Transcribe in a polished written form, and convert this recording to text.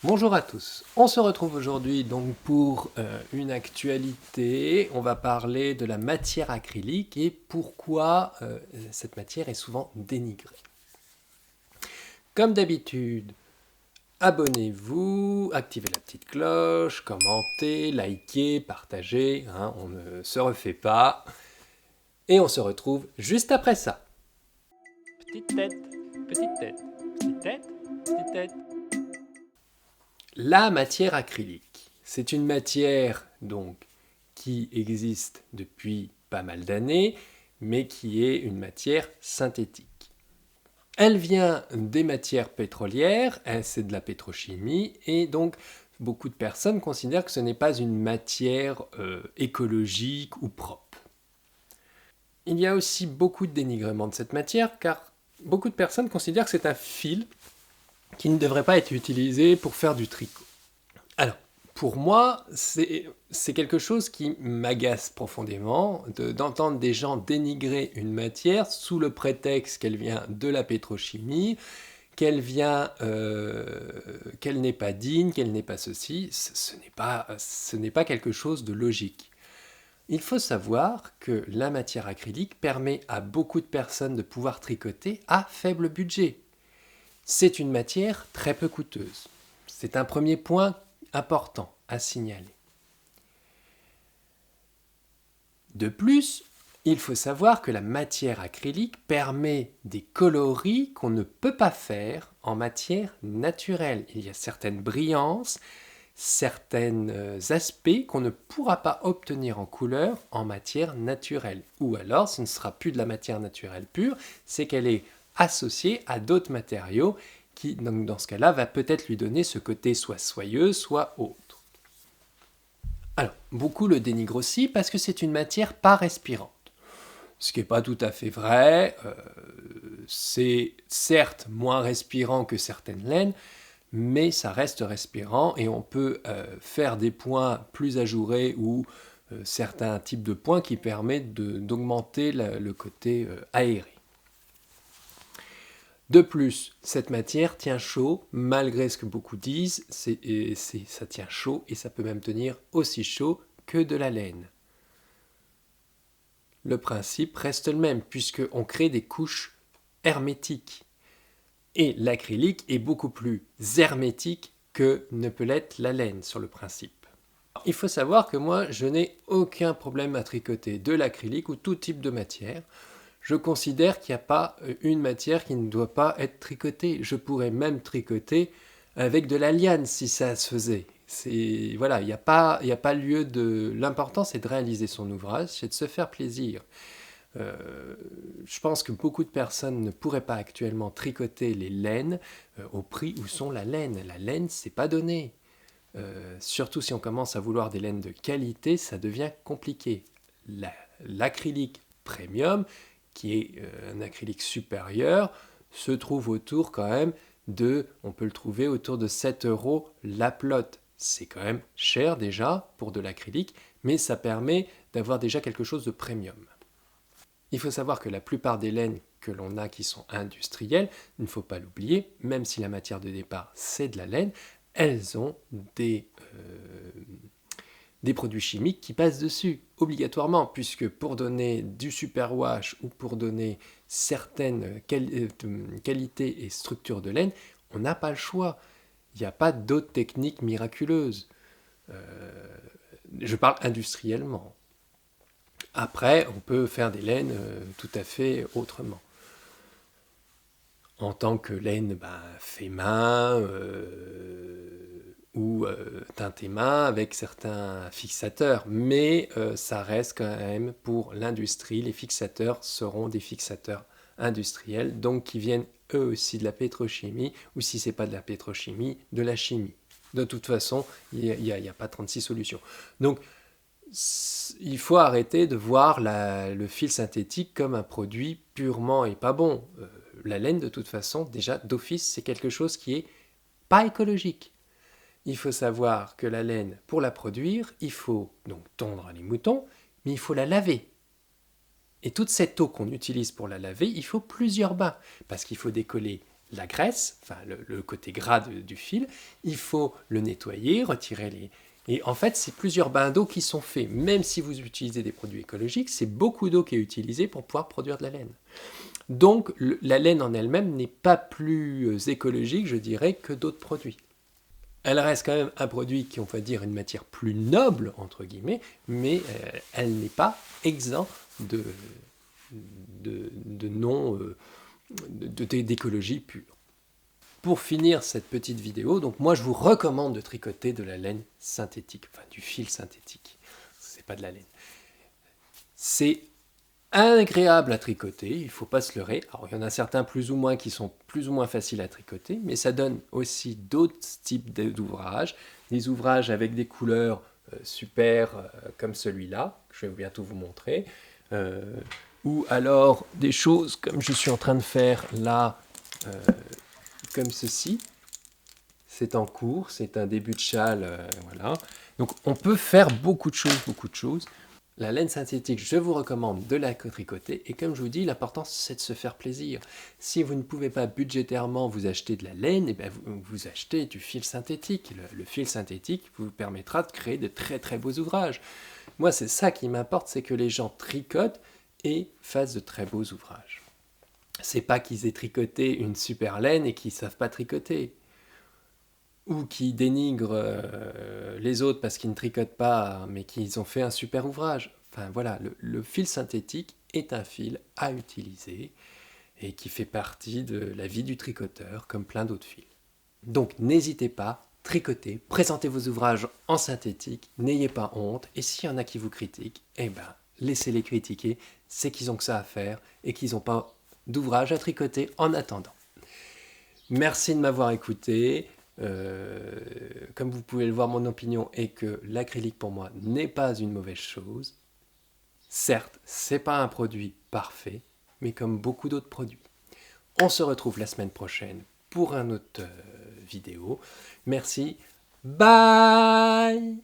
Bonjour à tous, on se retrouve aujourd'hui donc pour une actualité. On va parler de la matière acrylique et pourquoi cette matière est souvent dénigrée. Comme d'habitude, abonnez-vous, activez la petite cloche, commentez, likez, partagez, on ne se refait pas. Et on se retrouve juste après ça. Petite tête, petite tête, petite tête, petite tête. La matière acrylique, c'est une matière donc qui existe depuis pas mal d'années, mais qui est une matière synthétique. Elle vient des matières pétrolières, c'est de la pétrochimie, et donc beaucoup de personnes considèrent que ce n'est pas une matière écologique ou propre. Il y a aussi beaucoup de dénigrement de cette matière, car beaucoup de personnes considèrent que c'est un fil qui ne devrait pas être utilisé pour faire du tricot. Alors, pour moi, c'est quelque chose qui m'agace profondément d'entendre des gens dénigrer une matière sous le prétexte qu'elle vient de la pétrochimie, qu'elle n'est pas digne, qu'elle n'est pas ceci. Ce n'est pas quelque chose de logique. Il faut savoir que la matière acrylique permet à beaucoup de personnes de pouvoir tricoter à faible budget. C'est une matière très peu coûteuse. C'est un premier point important à signaler. De plus, il faut savoir que la matière acrylique permet des coloris qu'on ne peut pas faire en matière naturelle. Il y a certaines brillances, certains aspects qu'on ne pourra pas obtenir en couleur en matière naturelle. Ou alors, ce ne sera plus de la matière naturelle pure, c'est qu'elle est associée à d'autres matériaux qui, donc, dans ce cas-là, va peut-être lui donner ce côté soit soyeux, soit autre. Alors, beaucoup le dénigrent aussi parce que c'est une matière pas respirante. Ce qui n'est pas tout à fait vrai. C'est certes moins respirant que certaines laines, mais ça reste respirant et on peut faire des points plus ajourés ou certains types de points qui permettent d'augmenter le côté aéré. De plus, cette matière tient chaud, malgré ce que beaucoup disent, ça tient chaud et ça peut même tenir aussi chaud que de la laine. Le principe reste le même, puisqu'on crée des couches hermétiques. Et l'acrylique est beaucoup plus hermétique que ne peut l'être la laine sur le principe. Il faut savoir que moi, je n'ai aucun problème à tricoter de l'acrylique ou tout type de matière. Je considère qu'il n'y a pas une matière qui ne doit pas être tricotée. Je pourrais même tricoter avec de la liane si ça se faisait. Voilà, il n'y a pas lieu de... L'important, c'est de réaliser son ouvrage, c'est de se faire plaisir. Je pense que beaucoup de personnes ne pourraient pas actuellement tricoter les laines au prix où sont la laine. La laine, c'est pas donné. Surtout si on commence à vouloir des laines de qualité, ça devient compliqué. L'acrylique premium, qui est un acrylique supérieur, se trouve autour quand même on peut le trouver autour de 7 € la plotte. C'est quand même cher déjà pour de l'acrylique, mais ça permet d'avoir déjà quelque chose de premium. Il faut savoir que la plupart des laines que l'on a qui sont industrielles, il ne faut pas l'oublier, même si la matière de départ c'est de la laine, elles ont des produits chimiques qui passent dessus, obligatoirement, puisque pour donner du superwash ou pour donner certaines qualités et structures de laine, on n'a pas le choix. Il n'y a pas d'autres techniques miraculeuses. Je parle industriellement. Après, on peut faire des laines tout à fait autrement. En tant que laine fait main ou teintée main avec certains fixateurs. Mais ça reste quand même pour l'industrie. Les fixateurs seront des fixateurs industriels, donc qui viennent eux aussi de la pétrochimie, ou si ce n'est pas de la pétrochimie, de la chimie. De toute façon, il n'y a pas 36 solutions. Donc, il faut arrêter de voir le fil synthétique comme un produit purement et pas bon. La laine, de toute façon, déjà d'office, c'est quelque chose qui est pas écologique. Il faut savoir que la laine, pour la produire, il faut donc tondre les moutons, mais il faut la laver. Et toute cette eau qu'on utilise pour la laver, il faut plusieurs bains, parce qu'il faut décoller la graisse, enfin le côté gras du fil, il faut le nettoyer, retirer les... Et en fait, c'est plusieurs bains d'eau qui sont faits. Même si vous utilisez des produits écologiques, c'est beaucoup d'eau qui est utilisée pour pouvoir produire de la laine. Donc la laine en elle-même n'est pas plus écologique, je dirais, que d'autres produits. Elle reste quand même un produit qui, on va dire, une matière plus noble, entre guillemets, mais elle n'est pas exempte d'écologie pure. Pour finir cette petite vidéo, donc moi je vous recommande de tricoter de la laine synthétique, enfin du fil synthétique, c'est pas de la laine. C'est agréable à tricoter, il ne faut pas se leurrer. Alors il y en a certains plus ou moins qui sont plus ou moins faciles à tricoter, mais ça donne aussi d'autres types d'ouvrages, des ouvrages avec des couleurs super comme celui-là, que je vais bientôt vous montrer, ou alors des choses comme je suis en train de faire là, comme ceci. C'est en cours, c'est un début de châle, voilà. Donc on peut faire beaucoup de choses. La laine synthétique, je vous recommande de la tricoter. Et comme je vous dis, l'important, c'est de se faire plaisir. Si vous ne pouvez pas budgétairement vous acheter de la laine, eh bien vous achetez du fil synthétique. Le fil synthétique vous permettra de créer de très très beaux ouvrages. Moi, c'est ça qui m'importe, c'est que les gens tricotent et fassent de très beaux ouvrages. C'est pas qu'ils aient tricoté une super laine et qu'ils ne savent pas tricoter. Ou qui dénigrent les autres parce qu'ils ne tricotent pas, mais qu'ils ont fait un super ouvrage. Enfin voilà, le fil synthétique est un fil à utiliser et qui fait partie de la vie du tricoteur, comme plein d'autres fils. Donc n'hésitez pas, tricotez, présentez vos ouvrages en synthétique, n'ayez pas honte, et s'il y en a qui vous critiquent, eh ben, laissez-les critiquer, c'est qu'ils ont que ça à faire et qu'ils n'ont pas d'ouvrage à tricoter en attendant. Merci de m'avoir écouté. Comme vous pouvez le voir, mon opinion est que l'acrylique pour moi n'est pas une mauvaise chose. Certes, c'est pas un produit parfait, mais comme beaucoup d'autres produits. On se retrouve la semaine prochaine pour un autre vidéo. Merci. Bye!